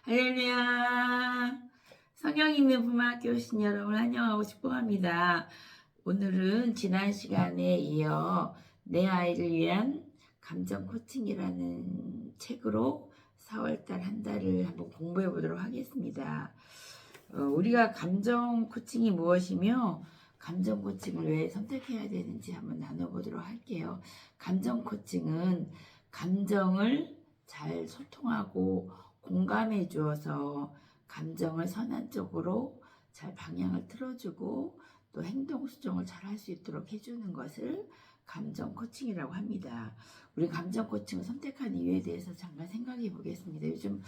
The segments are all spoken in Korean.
할렐루야. 성령 있는 부모학교 오신 여러분 환영하고 싶어 합니다. 오늘은 지난 시간에 이어 내 아이를 위한 감정 코칭이라는 책으로 4월달 한 달을 한번 공부해 보도록 하겠습니다. 우리가 감정 코칭이 무엇이며 감정 코칭을 왜 선택해야 되는지 한번 나눠보도록 할게요. 감정 코칭은 감정을 잘 소통하고 공감해 주어서 감정을 선한 쪽으로 잘 방향을 틀어주고 또 행동 수정을 잘 할 수 있도록 해주는 것을 감정 코칭이라고 합니다. 우리 감정 코칭을 선택한 이유에 대해서 잠깐 생각해 보겠습니다. 요즘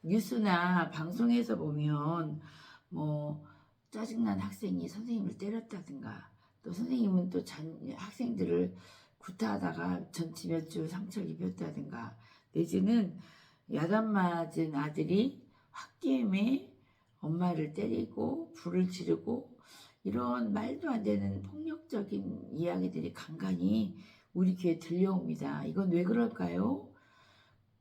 뉴스나 방송에서 보면 뭐 짜증난 학생이 선생님을 때렸다든가 또 선생님은 또 학생들을 구타하다가 전치 몇 주 상처를 입혔다든가 내지는 야단 맞은 아들이 홧김에 엄마를 때리고 불을 지르고 이런 말도 안 되는 폭력적인 이야기들이 간간히 우리 귀에 들려옵니다. 이건 왜 그럴까요?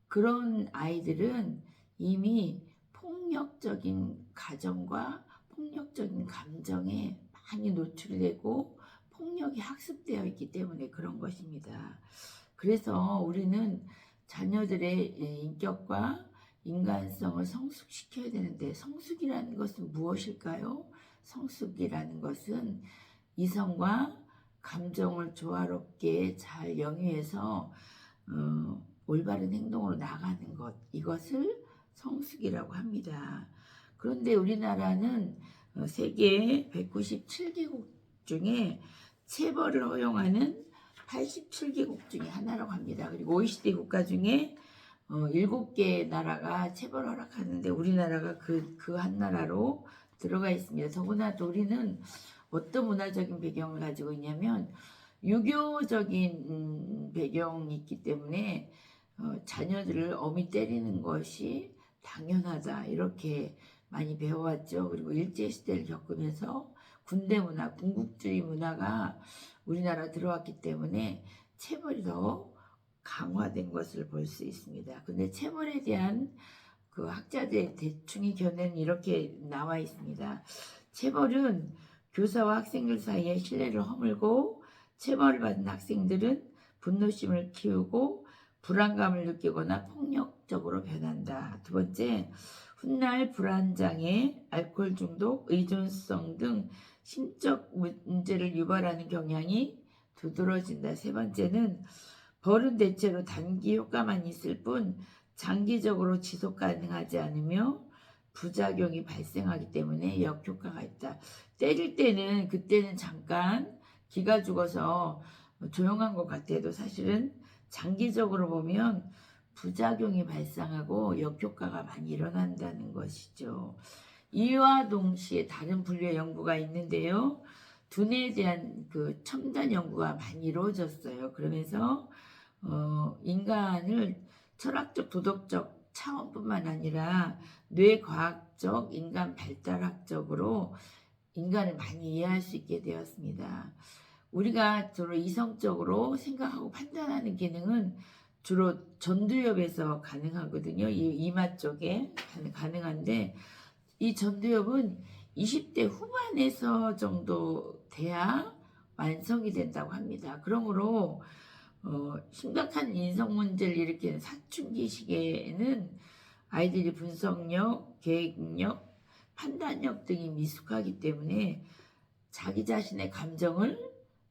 그런 아이들은 이미 폭력적인 가정과 폭력적인 감정에 많이 노출되고 폭력이 학습되어 있기 때문에 그런 것입니다. 그래서 우리는 자녀들의 인격과 인간성을 성숙시켜야 되는데 성숙이라는 것은 무엇일까요? 성숙이라는 것은 이성과 감정을 조화롭게 잘 영위해서 올바른 행동으로 나가는 것, 이것을 성숙이라고 합니다. 그런데 우리나라는 세계 197개국 중에 체벌을 허용하는 87개국 중에 하나라고 합니다. 그리고 OECD 국가 중에 7개 나라가 체벌 허락하는데 우리나라가 그 한 나라로 들어가 있습니다. 더구나 또 우리는 어떤 문화적인 배경을 가지고 있냐면 유교적인 배경이 있기 때문에 자녀들을 어미 때리는 것이 당연하다 이렇게 많이 배워왔죠. 그리고 일제시대를 겪으면서 군대 문화, 군국주의 문화가 우리나라 들어왔기 때문에 체벌이 더 강화된 것을 볼 수 있습니다. 근데 체벌에 대한 그 학자들의 대충의 견해는 이렇게 나와 있습니다. 체벌은 교사와 학생들 사이에 신뢰를 허물고 체벌을 받은 학생들은 분노심을 키우고 불안감을 느끼거나 폭력적으로 변한다. 두 번째, 훗날 불안장애, 알코올 중독, 의존성 등 심적 문제를 유발하는 경향이 두드러진다. 세 번째는 벌은 대체로 단기 효과만 있을 뿐 장기적으로 지속 가능하지 않으며 부작용이 발생하기 때문에 역효과가 있다. 때릴 때는 그때는 잠깐 기가 죽어서 조용한 것 같아도 사실은 장기적으로 보면 부작용이 발생하고 역효과가 많이 일어난다는 것이죠. 이와 동시에 다른 분류의 연구가 있는데요. 두뇌에 대한 그 첨단 연구가 많이 이루어졌어요. 그러면서 인간을 철학적, 도덕적 차원뿐만 아니라 뇌과학적, 인간 발달학적으로 인간을 많이 이해할 수 있게 되었습니다. 우리가 주로 이성적으로 생각하고 판단하는 기능은 주로 전두엽에서 가능하거든요. 이 이마 쪽에 가능한데 이 전두엽은 20대 후반에서 정도 돼야 완성이 된다고 합니다. 그러므로 심각한 인성 문제를 일으키는 사춘기 시기에는 아이들이 분석력, 계획력, 판단력 등이 미숙하기 때문에 자기 자신의 감정을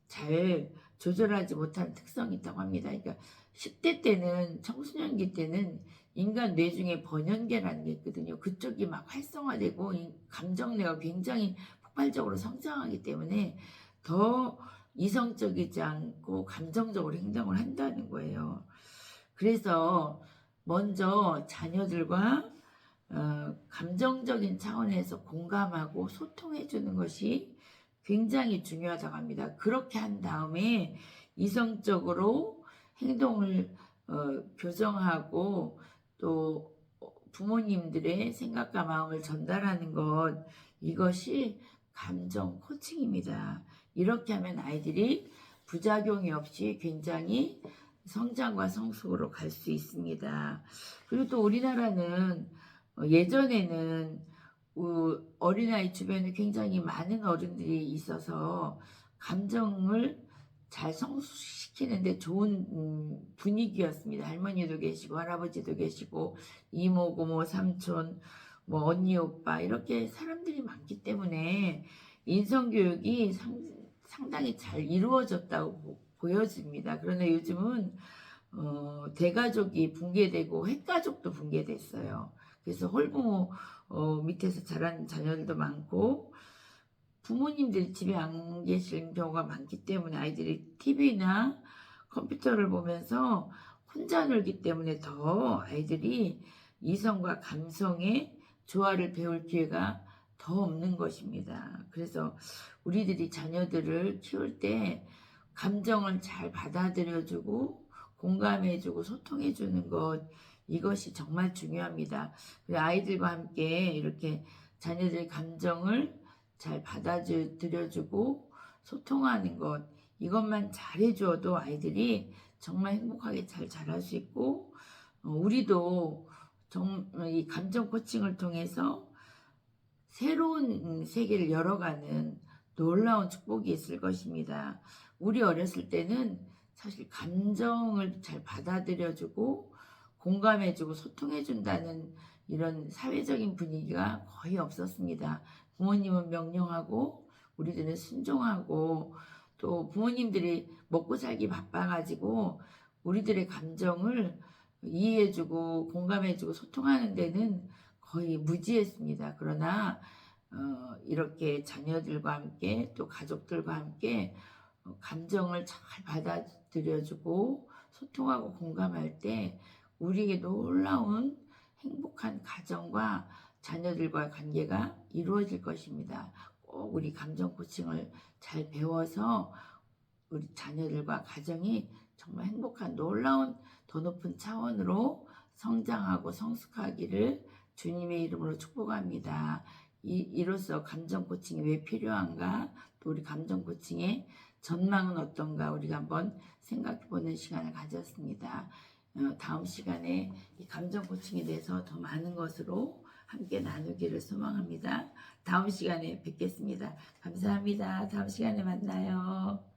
잘 조절하지 못하는 특성이 있다고 합니다. 그러니까 10대 때는 청소년기 때는 인간 뇌 중에 번연계라는 게 있거든요. 그쪽이 막 활성화되고 감정뇌가 굉장히 폭발적으로 성장하기 때문에 더 이성적이지 않고 감정적으로 행동을 한다는 거예요. 그래서 먼저 자녀들과 감정적인 차원에서 공감하고 소통해 주는 것이 굉장히 중요하다고 합니다. 그렇게 한 다음에 이성적으로 행동을 교정하고 또 부모님들의 생각과 마음을 전달하는 것, 이것이 감정 코칭입니다. 이렇게 하면 아이들이 부작용이 없이 굉장히 성장과 성숙으로 갈 수 있습니다. 그리고 또 우리나라는 예전에는 어린아이 주변에 굉장히 많은 어른들이 있어서 감정을 잘 성숙시키는데 좋은 분위기였습니다. 할머니도 계시고 할아버지도 계시고 이모, 고모, 삼촌, 뭐 언니, 오빠 이렇게 사람들이 많기 때문에 인성교육이 상당히 잘 이루어졌다고 보여집니다. 그러나 요즘은 대가족이 붕괴되고 핵가족도 붕괴됐어요. 그래서 홀부모 밑에서 자란 자녀들도 많고 부모님들이 집에 안 계신 경우가 많기 때문에 아이들이 TV나 컴퓨터를 보면서 혼자 놀기 때문에 더 아이들이 이성과 감성의 조화를 배울 기회가 더 없는 것입니다. 그래서 우리들이 자녀들을 키울 때 감정을 잘 받아들여주고 공감해주고 소통해주는 것, 이것이 정말 중요합니다. 아이들과 함께 이렇게 자녀들의 감정을 잘 받아들여주고 소통하는 것, 이것만 잘해줘도 아이들이 정말 행복하게 잘 자랄 수 있고, 우리도 이 감정 코칭을 통해서 새로운 세계를 열어가는 놀라운 축복이 있을 것입니다. 우리 어렸을 때는 사실 감정을 잘 받아들여주고 공감해주고 소통해준다는 이런 사회적인 분위기가 거의 없었습니다. 부모님은 명령하고 우리들은 순종하고 또 부모님들이 먹고 살기 바빠가지고 우리들의 감정을 이해해주고 공감해주고 소통하는 데는 거의 무지했습니다. 그러나 이렇게 자녀들과 함께 또 가족들과 함께 감정을 잘 받아들여주고 소통하고 공감할 때 우리에게 놀라운 행복한 가정과 자녀들과의 관계가 이루어질 것입니다. 꼭 우리 감정 코칭을 잘 배워서 우리 자녀들과 가정이 정말 행복한 놀라운 더 높은 차원으로 성장하고 성숙하기를 주님의 이름으로 축복합니다. 이로써 감정 코칭이 왜 필요한가? 또 우리 감정 코칭의 전망은 어떤가? 우리가 한번 생각해 보는 시간을 가졌습니다. 다음 시간에 이 감정 코칭에 대해서 더 많은 것으로 함께 나누기를 소망합니다. 다음 시간에 뵙겠습니다. 감사합니다. 다음 시간에 만나요.